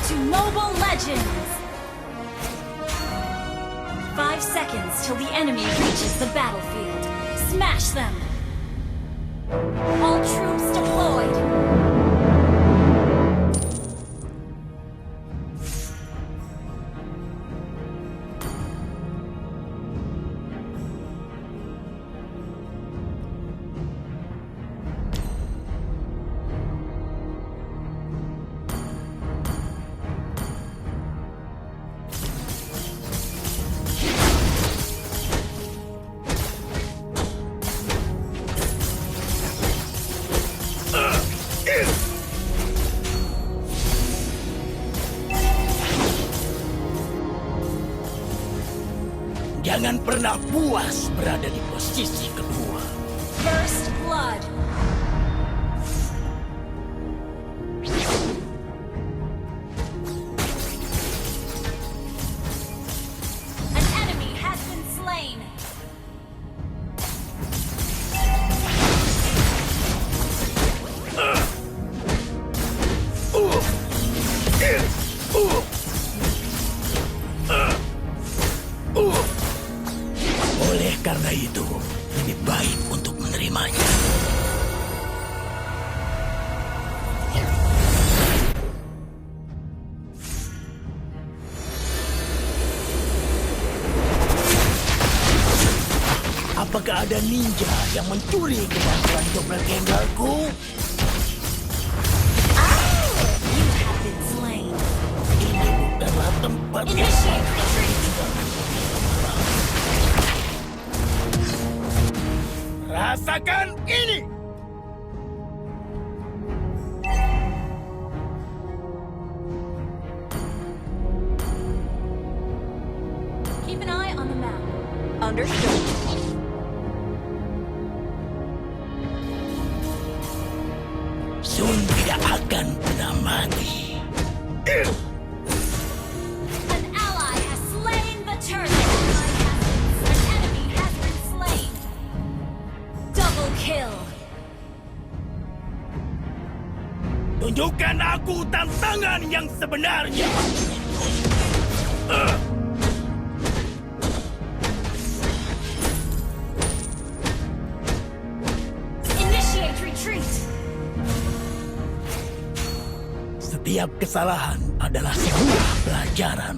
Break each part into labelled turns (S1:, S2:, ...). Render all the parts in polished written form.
S1: to Mobile Legends! 5 seconds till the enemy reaches the battlefield. Smash them! All troops deployed!
S2: Jangan pernah puas berada di posisi kedua.
S1: First blood! An enemy has been slain!
S2: Oleh karena itu, lebih baik untuk menerimanya. Apakah ada ninja yang mencuri kemampuan doppelgangerku?
S1: You have been slain.
S2: Ini bukanlah tempat yang
S1: Initiate retreat!
S2: rasakan ini.
S1: Keep an eye on the map. Understood.
S2: Sun tidak akan pernah mati.
S1: An ally has slain the turret. An enemy has been slain. Double kill.
S2: Tunjukkan aku tantangan yang sebenarnya.
S1: Initiate retreat.
S2: Setiap kesalahan adalah sebuah pelajaran.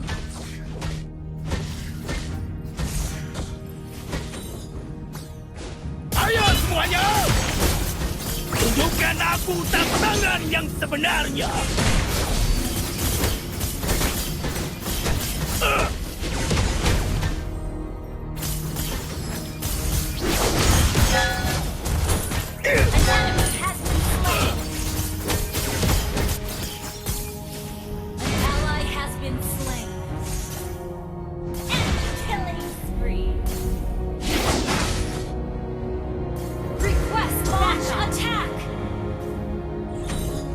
S2: Ayo semuanya! Tunjukkan aku tantangan yang sebenarnya.
S1: An enemy has been slain. An ally has been slain. Enemy killing spree. Request launch attack.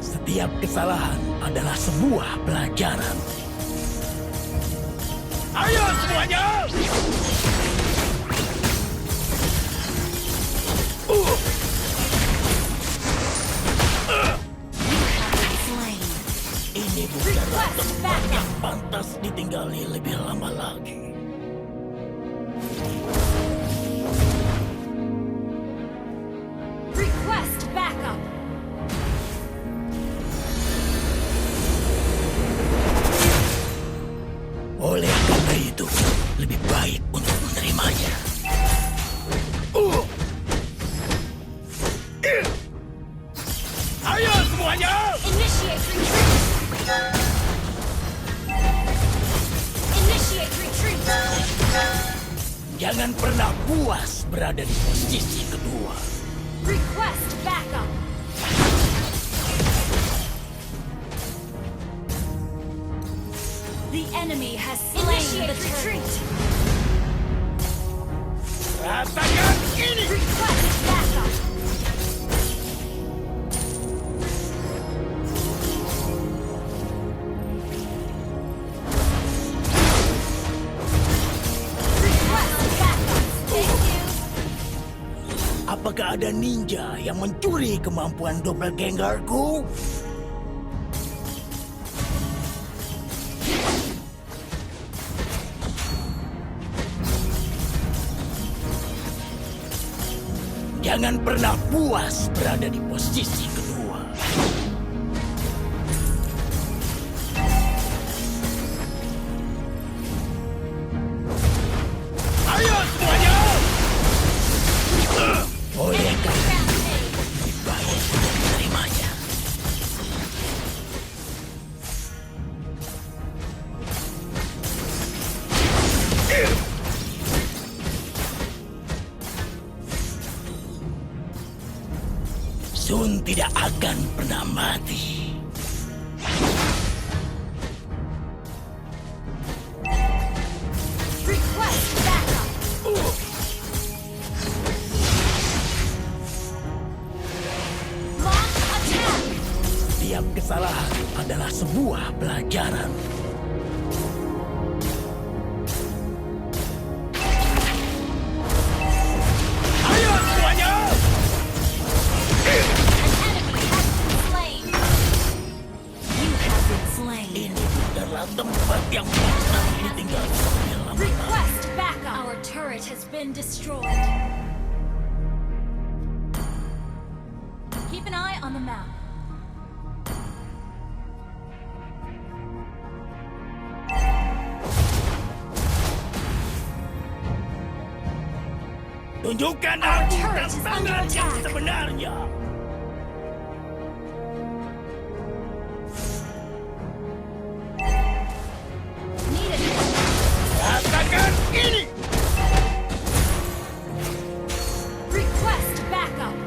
S2: Setiap kesalahan adalah sebuah pelajaran. Ayo semuanya!
S1: Slain.
S2: Ini bukanlah
S1: Request
S2: tempat
S1: backup.
S2: yang pantas ditinggali lebih lama lagi.
S1: Request backup.
S2: Oleh karena itu, lebih baik untuk menerimanya. Ayo semuanya!
S1: Initiate retreat. Initiate retreat.
S2: Jangan pernah puas berada di posisi kedua.
S1: Request backup. The enemy has slain the retreat.
S2: Rasakan ini!
S1: Request backup. Request backup. Thank you.
S2: Apakah ada ninja yang mencuri kemampuan doppelgangerku? Jangan pernah puas berada di posisi kedua. Ayo semuanya! Bolehkah lebih baik untuk menerimanya? Sun tidak akan pernah mati.
S1: Request backup. Launch attack.
S2: Setiap kesalahan adalah sebuah pelajaran. Ayo semuanya!
S1: An enemy has been slain. You have been slain.
S2: Ini bukanlah tempat yang pernah ditinggal lebih lama.
S1: Request backup. Our turret has been destroyed. Keep an eye on the map.
S2: Tunjukkan
S1: Our
S2: aku
S1: turret is under
S2: tantangan yang
S1: attack.
S2: sebenarnya.
S1: Need it.
S2: Rasakan ini!
S1: Request backup.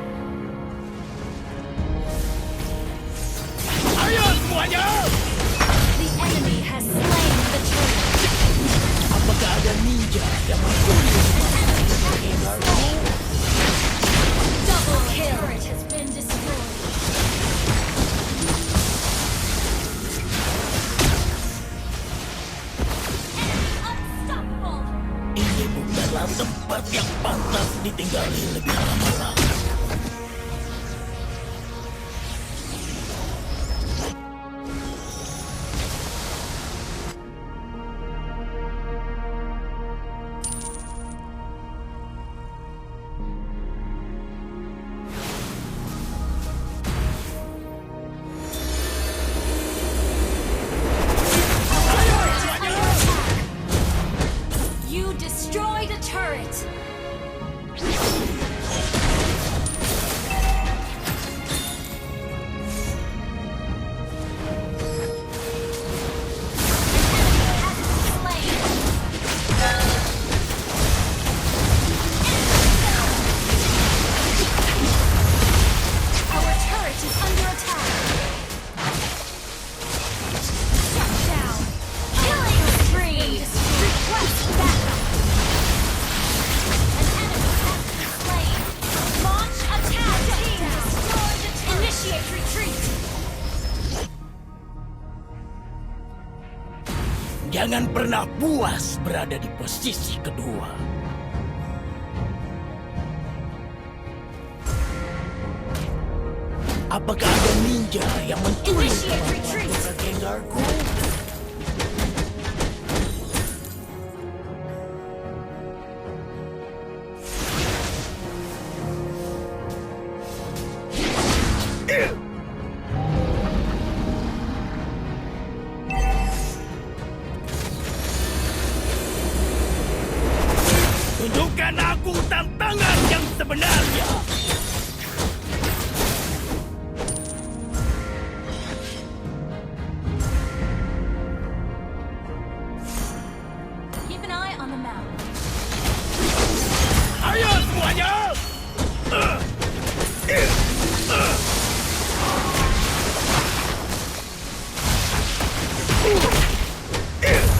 S2: Ayo semuanya!
S1: The enemy has slain the turret.
S2: Apakah ada ninja yang mencuri Gengarku?
S1: Double kill. Turret has been destroyed. Enemy unstoppable.
S2: Ini bukanlah tempat yang pantas ditinggali lebih lama lagi.
S1: You destroyed a turret. Our turret is under attack. Shut down. Killing spree. Request backup. An enemy has been slain. Launch attack. Team destroyed the turret. Initiate retreat.
S2: Jangan pernah puas berada di posisi kedua. Apakah ada ninja yang mencuri
S1: Initiate
S2: kemampuan
S1: retreat.
S2: Dora Gengarku? Tunjukkan aku tantangan yang sebenarnya.
S1: Keep an eye on the map.
S2: Ayo semuanya!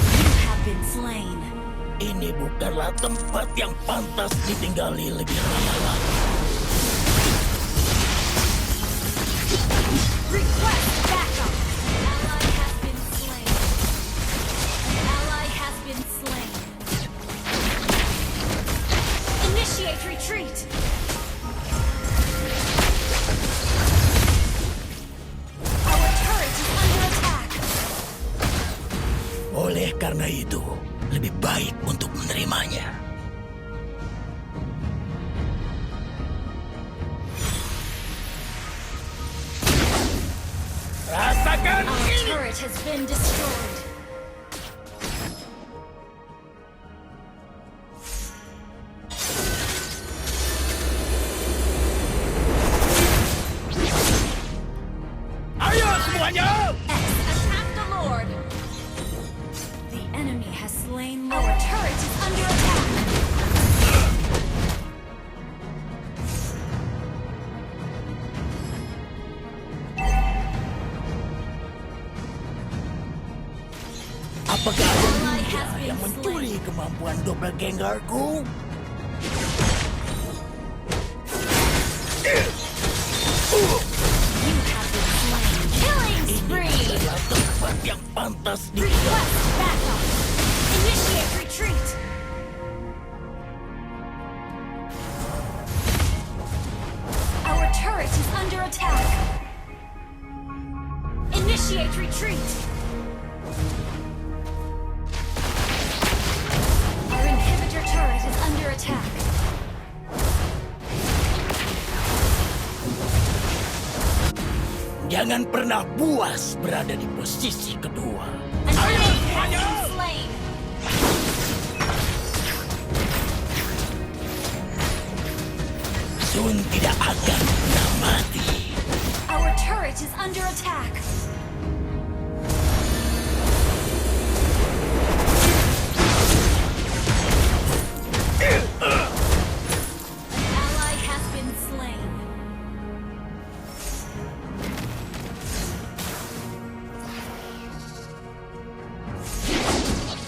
S1: You have been slain.
S2: Ini bukanlah tempat yang pantas ditinggali lebih lama lagi.
S1: Request backup. An ally has been slain. An ally has been slain. Initiate retreat. Our turret is under attack.
S2: Oleh karena itu, lebih baik untuk menerimanya.
S1: turret has been destroyed.
S2: Ayo semuanya!
S1: Attack the Lord. The enemy has slain Lord. Our turret is under attack.
S2: Apakah ada ninja yang mencuri kemampuan doppelgangerku?
S1: You have been slain. Killing
S2: Ini
S1: spree.
S2: adalah tempat yang pantas di
S1: Request backup. Initiate retreat. Our turret is under attack. Initiate retreat. Our inhibitor turret is under attack.
S2: Jangan pernah puas berada di posisi kedua.
S1: An enemy has been slain.
S2: Sun tidak akan pernah mati.
S1: Our turret is under attack. An ally has been slain.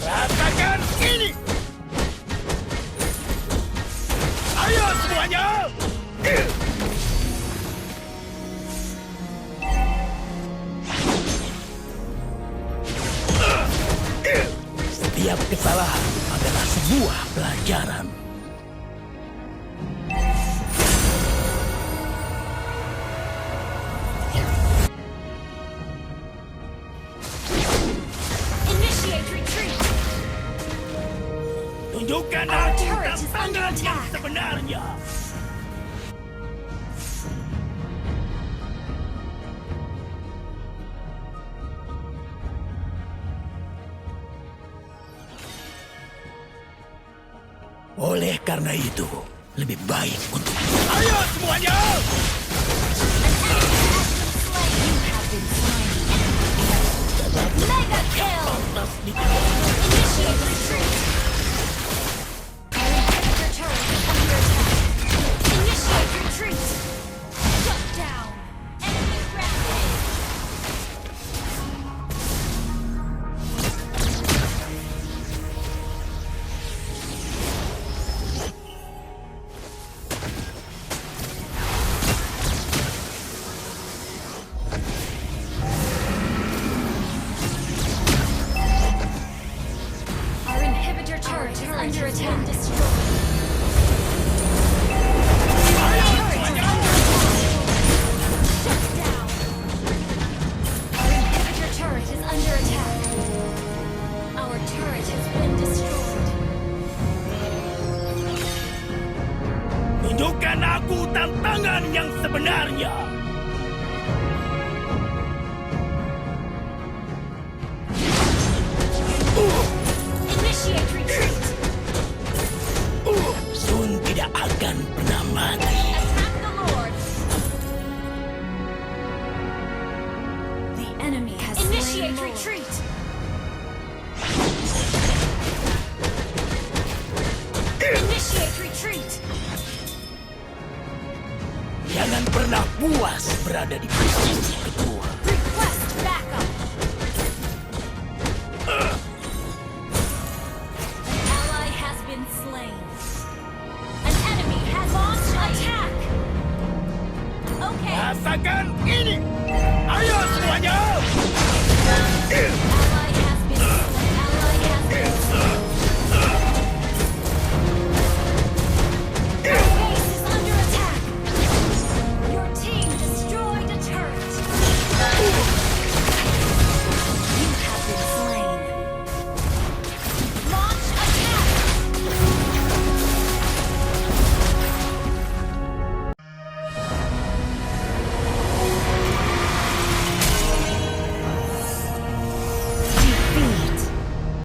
S2: Rasakan ini! Ayo semuanya! Setiap kesalahan adalah sebuah pelajaran.
S1: Initiate retreat.
S2: Tunjukkan
S1: Our
S2: aku
S1: turret is
S2: tantangan
S1: under
S2: yang
S1: attack.
S2: sebenarnya. Oleh karena itu, lebih baik untuk... Ayo semuanya!
S1: Mega kill!
S2: Pantas di...
S1: Initiate retreat! Our inhibitor turret is under attack. Initiate retreat! Shut down! Enemy rampage! Our inhibitor turret is under attack. Destroyed. Our turret is under attack. Shut down. Our inhibitor turret is under attack. Our turret has been destroyed.
S2: Tunjukkan aku tantangan yang sebenarnya.
S1: Initiate retreat.
S2: Sun tidak akan pernah mati.
S1: Attack the Lord. The enemy has initiate retreat. Initiate retreat.
S2: Jangan pernah puas berada di